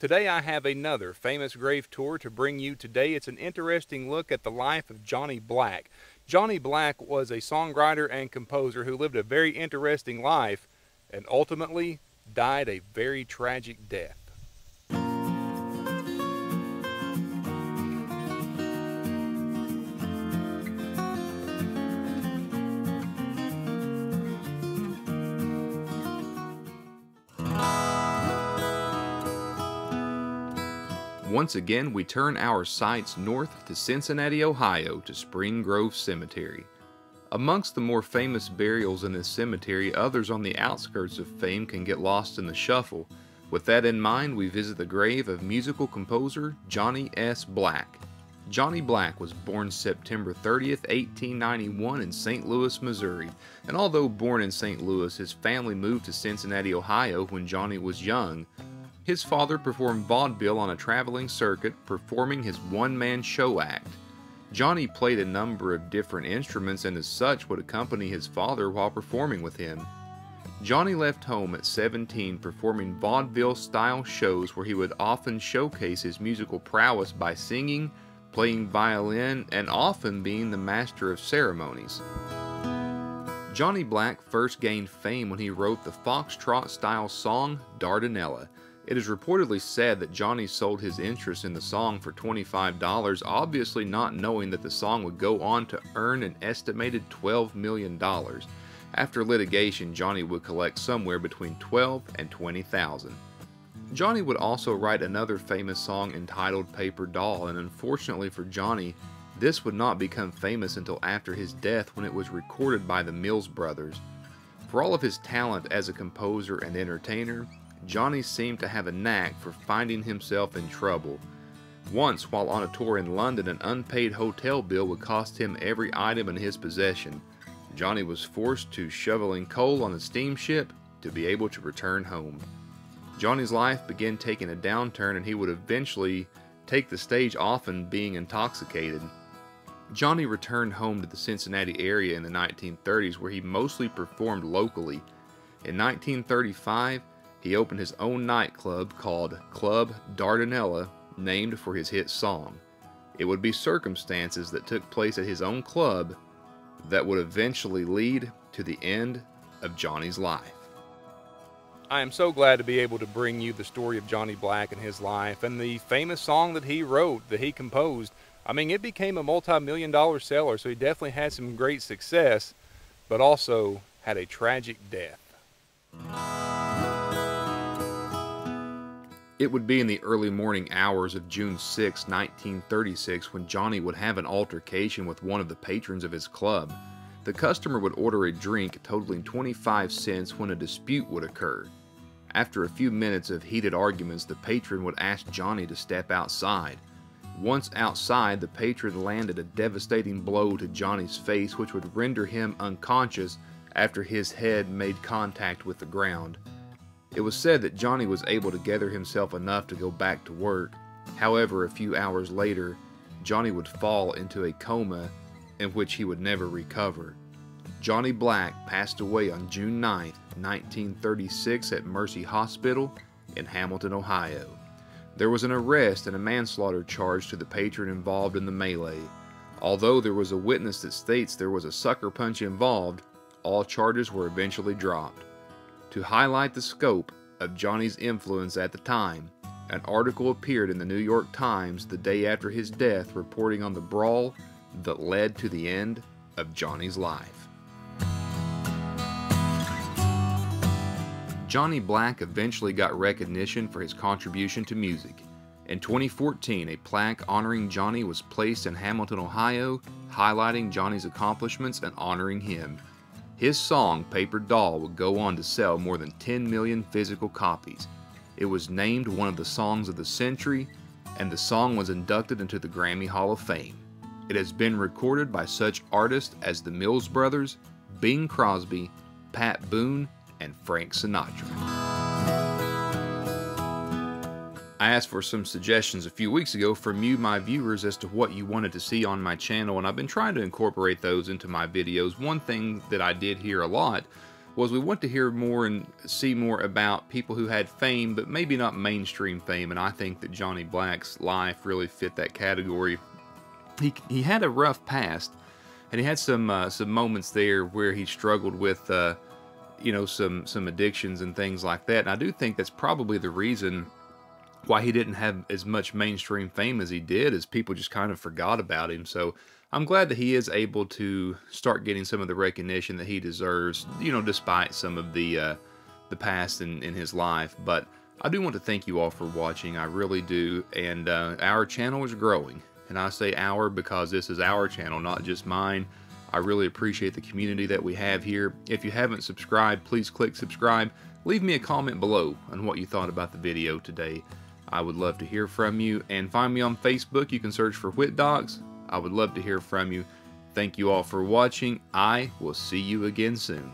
Today I have another famous grave tour to bring you today. It's an interesting look at the life of Johnny Black. Johnny Black was a songwriter and composer who lived a very interesting life and ultimately died a very tragic death. Once again, we turn our sights north to Cincinnati, Ohio, to Spring Grove Cemetery. Amongst the more famous burials in this cemetery, others on the outskirts of fame can get lost in the shuffle. With that in mind, we visit the grave of musical composer Johnny S. Black. Johnny Black was born September 30th, 1891 in St. Louis, Missouri, and although born in St. Louis, his family moved to Cincinnati, Ohio when Johnny was young. His father performed vaudeville on a traveling circuit, performing his one-man show act. Johnny played a number of different instruments and as such would accompany his father while performing with him. Johnny left home at 17 performing vaudeville-style shows where he would often showcase his musical prowess by singing, playing violin, and often being the master of ceremonies. Johnny Black first gained fame when he wrote the foxtrot-style song Dardanella. It is reportedly said that Johnny sold his interest in the song for $25, obviously not knowing that the song would go on to earn an estimated $12 million. After litigation, Johnny would collect somewhere between $12,000 and $20,000. Johnny would also write another famous song entitled Paper Doll, and unfortunately for Johnny, this would not become famous until after his death when it was recorded by the Mills Brothers. For all of his talent as a composer and entertainer, Johnny seemed to have a knack for finding himself in trouble. Once, while on a tour in London, an unpaid hotel bill would cost him every item in his possession. Johnny was forced to shoveling coal on a steamship to be able to return home. Johnny's life began taking a downturn and he would eventually take the stage, often being intoxicated. Johnny returned home to the Cincinnati area in the 1930s where he mostly performed locally. In 1935, he opened his own nightclub called Club Dardanella, named for his hit song. It would be circumstances that took place at his own club that would eventually lead to the end of Johnny's life. I am so glad to be able to bring you the story of Johnny Black and his life and the famous song that he wrote, that he composed. I mean, it became a multi-million-dollar seller, so he definitely had some great success, but also had a tragic death. It would be in the early morning hours of June 6, 1936, when Johnny would have an altercation with one of the patrons of his club. The customer would order a drink totaling 25 cents when a dispute would occur. After a few minutes of heated arguments, the patron would ask Johnny to step outside. Once outside, the patron landed a devastating blow to Johnny's face, which would render him unconscious after his head made contact with the ground. It was said that Johnny was able to gather himself enough to go back to work. However, a few hours later, Johnny would fall into a coma in which he would never recover. Johnny Black passed away on June 9, 1936 at Mercy Hospital in Hamilton, Ohio. There was an arrest and a manslaughter charge to the patron involved in the melee. Although there was a witness that states there was a sucker punch involved, all charges were eventually dropped. To highlight the scope of Johnny's influence at the time, an article appeared in the New York Times the day after his death reporting on the brawl that led to the end of Johnny's life. Johnny Black eventually got recognition for his contribution to music. In 2014, a plaque honoring Johnny was placed in Hamilton, Ohio, highlighting Johnny's accomplishments and honoring him. His song, Paper Doll, would go on to sell more than 10 million physical copies. It was named one of the songs of the century, and the song was inducted into the Grammy Hall of Fame. It has been recorded by such artists as the Mills Brothers, Bing Crosby, Pat Boone, and Frank Sinatra. I asked for some suggestions a few weeks ago from you, my viewers, as to what you wanted to see on my channel, and I've been trying to incorporate those into my videos. One thing that I did hear a lot was we want to hear more and see more about people who had fame, but maybe not mainstream fame, and I think that Johnny Black's life really fit that category. He had a rough past, and he had some moments there where he struggled with you know, some addictions and things like that. And I do think that's probably the reason why he didn't have as much mainstream fame as he did, is people just kind of forgot about him. So I'm glad that he is able to start getting some of the recognition that he deserves, you know, despite some of the past in his life. But I do want to thank you all for watching. I really do. And our channel is growing. And I say our because this is our channel, not just mine. I really appreciate the community that we have here. If you haven't subscribed, please click subscribe. Leave me a comment below on what you thought about the video today. I would love to hear from you. And find me on Facebook. You can search for Whit Dogs. I would love to hear from you. Thank you all for watching. I will see you again soon.